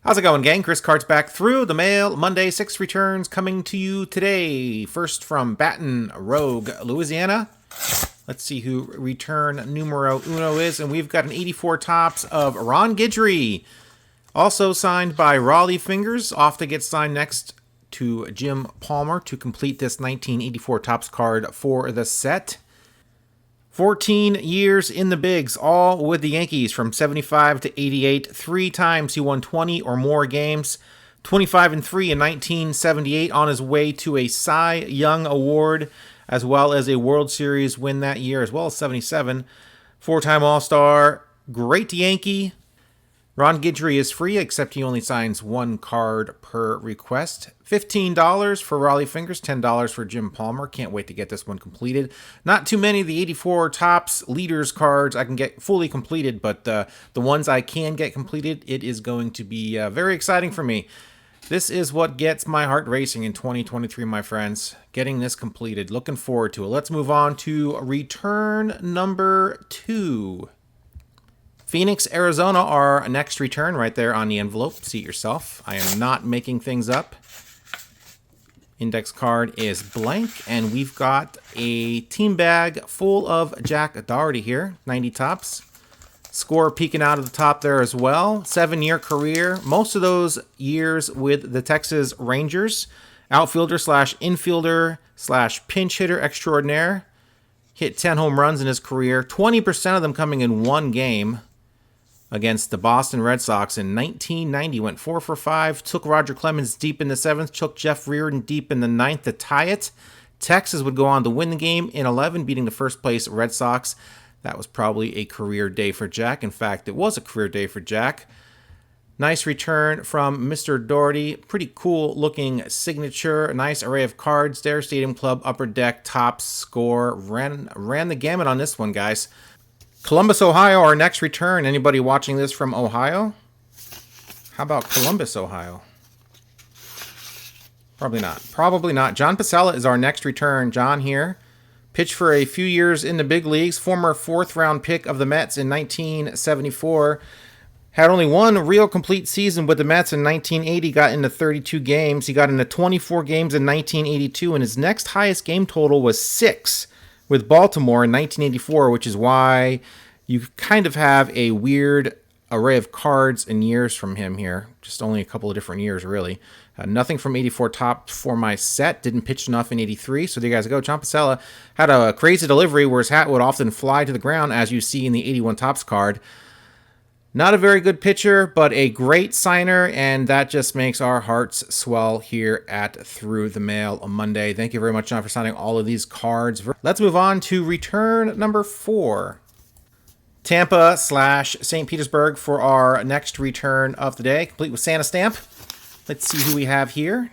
How's it going, gang? Chris Cart's back through the mail. Monday, 6 returns coming to you today. First from Baton, Rouge, Louisiana. Let's see who return numero uno is. And we've got an 84 tops of Ron Guidry. Also signed by Raleigh Fingers. Off to get signed next to Jim Palmer to complete this 1984 tops card for the set. 14 years in the bigs, all with the Yankees from 75 to 88. 3 times he won 20 or more games. 25-3 in 1978, on his way to a Cy Young Award, as well as a World Series win that year, as well as 77. 4-time All-Star, great Yankee. Ron Guidry is free, except he only signs 1 card per request. $15 for Raleigh Fingers, $10 for Jim Palmer. Can't wait to get this one completed. Not too many of the 84 tops leaders cards I can get fully completed, but the ones I can get completed, it is going to be very exciting for me. This is what gets my heart racing in 2023, my friends. Getting this completed. Looking forward to it. Let's move on to return number 2. Phoenix, Arizona, our next return right there on the envelope. See it yourself. I am not making things up. Index card is blank, and we've got a team bag full of Jack Doherty here. 90 tops. Score peeking out of the top there as well. 7-year career. Most of those years with the Texas Rangers. Outfielder slash infielder slash pinch hitter extraordinaire. Hit 10 home runs in his career. 20% of them coming in one game against the Boston Red Sox in 1990. Went 4 for 5. Took Roger Clemens deep in the 7th. Took Jeff Reardon deep in the 9th to tie it. Texas would go on to win the game in 11, beating the first place Red Sox. That was probably a career day for Jack. In fact, it was a career day for Jack. Nice return from Mr. Doherty. Pretty cool looking signature. A nice array of cards there. Stadium Club, Upper Deck, Tops, Score. Ran the gamut on this one, guys. Columbus, Ohio, our next return. Anybody watching this from Ohio? How about Columbus, Ohio? Probably not. Probably not. John Pasella is our next return. John here. Pitched for a few years in the big leagues. Former 4th-round pick of the Mets in 1974. Had only one real complete season with the Mets in 1980. Got into 32 games. He got into 24 games in 1982. And his next highest game total was 6. With Baltimore in 1984, which is why you kind of have a weird array of cards and years from him here. Just only a couple of different years, really. Nothing from 84 top for my set. Didn't pitch enough in 83. So there you guys go. John Pasella had a crazy delivery where his hat would often fly to the ground, as you see in the 81 tops card. Not a very good pitcher, but a great signer, and that just makes our hearts swell here at Through the Mail on Monday. Thank you very much, John, for signing all of these cards. Let's move on to return number 4. Tampa / St. Petersburg for our next return of the day, complete with Santa stamp. Let's see who we have here.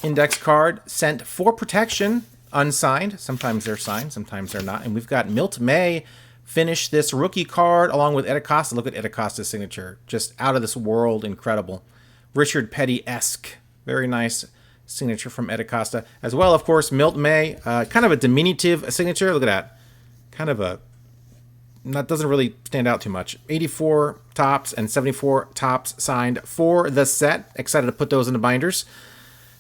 Index card sent for protection, unsigned. Sometimes they're signed, sometimes they're not. And we've got Milt May finish this rookie card along with Ed Acosta. Look at Ed Acosta's signature. Just out of this world incredible. Richard Petty-esque. Very nice signature from Ed Acosta. As well, of course, Milt May. Kind of a diminutive signature. Look at that. Kind of a... That doesn't really stand out too much. 84 tops and 74 tops signed for the set. Excited to put those in the binders.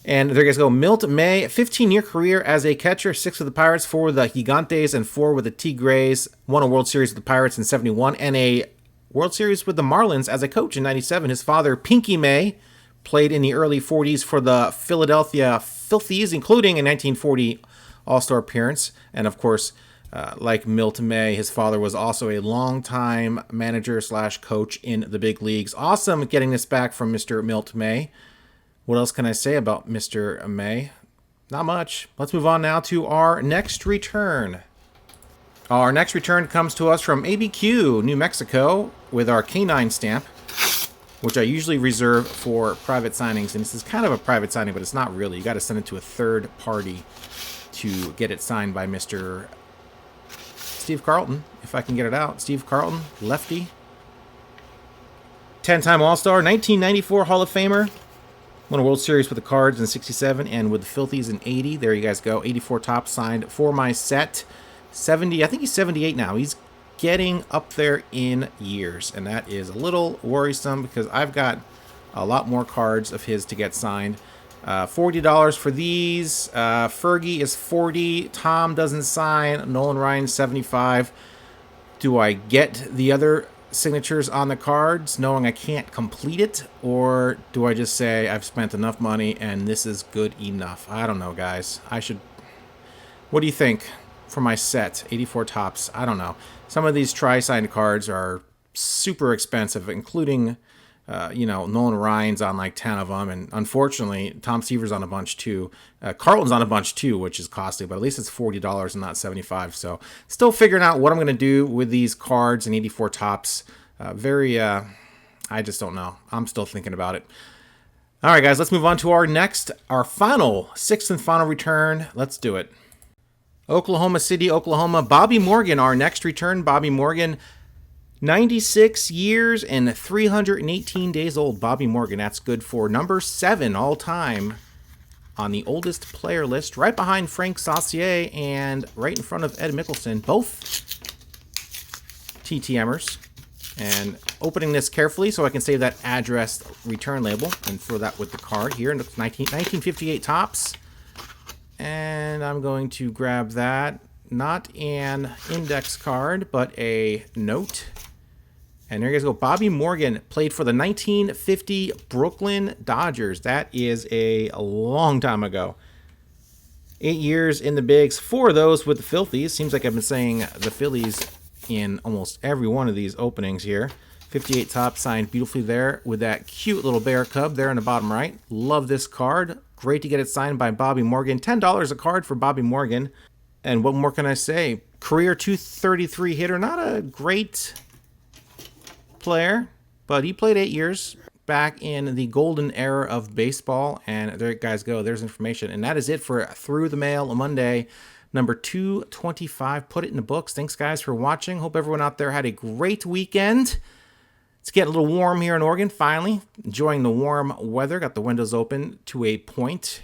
And there you guys go. Milt May, 15-year career as a catcher, 6 with the Pirates, 4 with the Gigantes, and 4 with the Tigres. Won a World Series with the Pirates in 71, and a World Series with the Marlins as a coach in 97. His father, Pinky May, played in the early 40s for the Philadelphia Phillies, including a 1940 All-Star appearance. And, of course, like Milt May, his father was also a longtime manager / coach in the big leagues. Awesome getting this back from Mr. Milt May. What else can I say about Mr. May? Not much. Let's move on now to our next return. Our next return comes to us from ABQ, New Mexico, with our K9 stamp, which I usually reserve for private signings. And this is kind of a private signing, but it's not really. You got to send it to a third party to get it signed by Mr. Steve Carlton, if I can get it out. Steve Carlton, lefty. 10-time All-Star, 1994 Hall of Famer. Won a World Series with the Cards in 67 and with the Phillies in 80. There you guys go. 84 top signed for my set. 70, I think he's 78 now. He's getting up there in years, and that is a little worrisome because I've got a lot more cards of his to get signed. $40 for these. Fergie is $40. Tom doesn't sign. Nolan Ryan $75. Do I get the other signatures on the cards knowing I can't complete it, or do I just say I've spent enough money and this is good enough? I don't know, guys. What do you think for my set? 84 tops. I don't know. Some of these tri-signed cards are super expensive, including Nolan Ryan's on like 10 of them, and unfortunately Tom Seaver's on a bunch too. Carlton's on a bunch too, which is costly, but at least it's $40 and not $75. So still figuring out what I'm going to do with these cards and 84 tops. I just don't know. I'm still thinking about it. All right, guys, let's move on to our final, sixth and final return. Let's do it. Oklahoma City, Oklahoma. Bobby Morgan, our next return. Bobby Morgan, 96 years and 318 days old. Bobby Morgan, that's good for number 7 all time on the oldest player list, right behind Frank Saucier and right in front of Ed Mickelson, both TTMers. And opening this carefully so I can save that address return label and throw that with the card here. And it's 1958 tops. And I'm going to grab that, not an index card, but a note. And there you guys go. Bobby Morgan played for the 1950 Brooklyn Dodgers. That is a long time ago. 8 years in the bigs. 4 of those with the Filthies. Seems like I've been saying the Phillies in almost every one of these openings here. 58 top, signed beautifully there with that cute little bear cub there in the bottom right. Love this card. Great to get it signed by Bobby Morgan. $10 a card for Bobby Morgan. And what more can I say? Career 233 hitter. Not a great player, but he played 8 years back in the golden era of baseball. And there you guys go. There's information. And that is it for Through the Mail Monday, number 225. Put it in the books. Thanks, guys, for watching. Hope everyone out there had a great weekend. It's getting a little warm here in Oregon, finally. Enjoying the warm weather. Got the windows open to a point.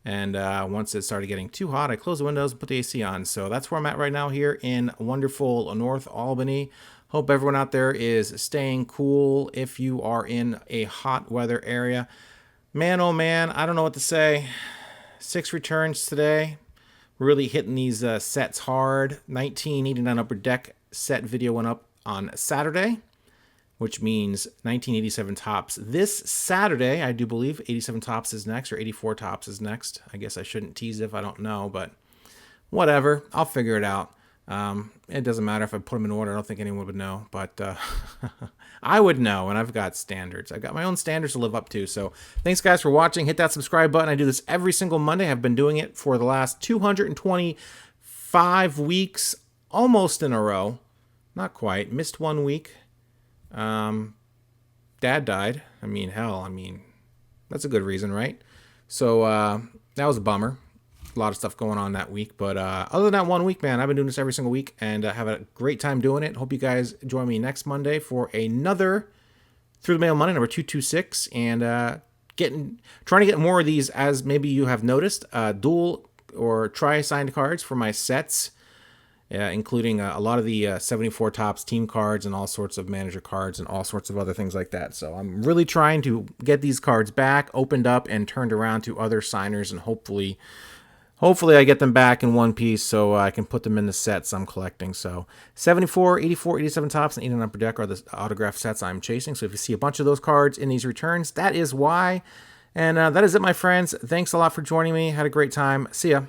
And once it started getting too hot, I closed the windows and put the AC on. So that's where I'm at right now here in wonderful North Albany. Hope everyone out there is staying cool if you are in a hot weather area. Man, oh man, I don't know what to say. 6 returns today. Really hitting these sets hard. 1989 Upper Deck set video went up on Saturday, which means 1987 tops this Saturday. I do believe 87 tops is next, or 84 tops is next. I guess I shouldn't tease if I don't know, but whatever. I'll figure it out. It doesn't matter if I put them in order. I don't think anyone would know, but I would know, and I've got standards. I've got my own standards to live up to. So thanks, guys, for watching. Hit that subscribe button. I do this every single Monday. I've been doing it for the last 225 weeks, almost in a row. Not quite. Missed 1 week. Dad died. I mean, hell, that's a good reason, right? So that was a bummer. A lot of stuff going on that week, but other than that 1 week, man, I've been doing this every single week and have a great time doing it. Hope you guys join me next Monday for another Through the Mail Monday, number 226, and trying to get more of these, as maybe you have noticed, dual or tri-signed cards for my sets, including a lot of the 74 tops team cards and all sorts of manager cards and all sorts of other things like that. So I'm really trying to get these cards back, opened up, and turned around to other signers, and hopefully I get them back in one piece so I can put them in the sets I'm collecting. So 74, 84, 87 tops, and 89 Upper Deck are the autograph sets I'm chasing. So if you see a bunch of those cards in these returns, that is why. And that is it, my friends. Thanks a lot for joining me. Had a great time. See ya.